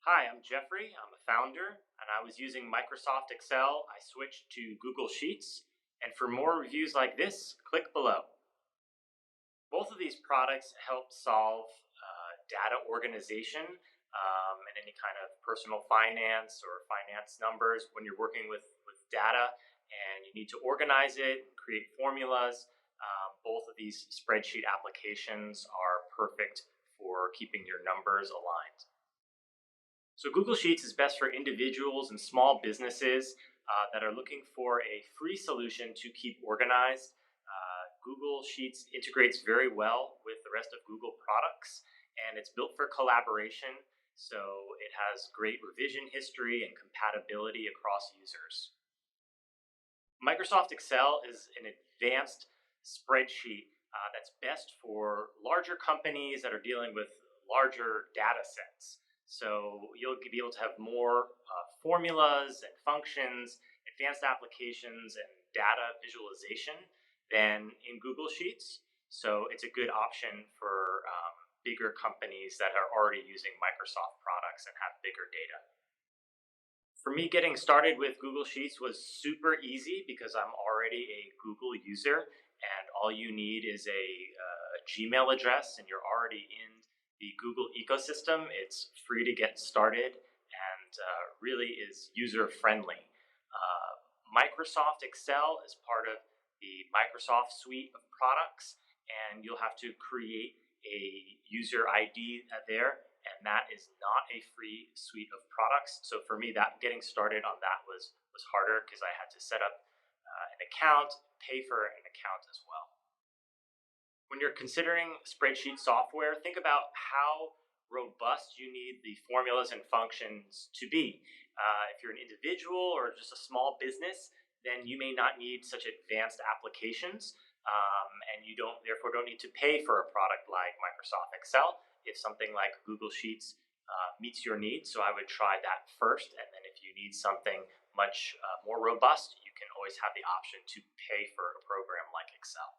Hi, I'm Jeffrey. I'm a founder, and I was using Microsoft Excel. I switched to Google Sheets, and for more reviews like this, click below. Both of these products help solve data organization and any kind of personal finance or finance numbers when you're working with data and you need to organize it, create formulas. Both of these spreadsheet applications are perfect for keeping your numbers aligned. So Google Sheets is best for individuals and small businesses that are looking for a free solution to keep organized. Google Sheets integrates very well with the rest of Google products, and it's built for collaboration. So it has great revision history and compatibility across users. Microsoft Excel is an advanced spreadsheet that's best for larger companies that are dealing with larger data sets. So you'll be able to have more formulas and functions, advanced applications, and data visualization than in Google Sheets. So it's a good option for bigger companies that are already using Microsoft products and have bigger data. For me, getting started with Google Sheets was super easy because I'm already a Google user, and all you need is a Gmail address, and you're already in the Google ecosystem. It's free to get started and really is user friendly. Microsoft Excel is part of the Microsoft suite of products, and you'll have to create a user ID there, and that is not a free suite of products. So for me, that getting started on that was harder because I had to set up an account, pay for an account as well. When you're considering spreadsheet software, think about how robust you need the formulas and functions to be. If you're an individual or just a small business, then you may not need such advanced applications, and you therefore don't need to pay for a product like Microsoft Excel. If something like Google Sheets meets your needs, so I would try that first, and then if you need something much more robust, you can always have the option to pay for a program like Excel.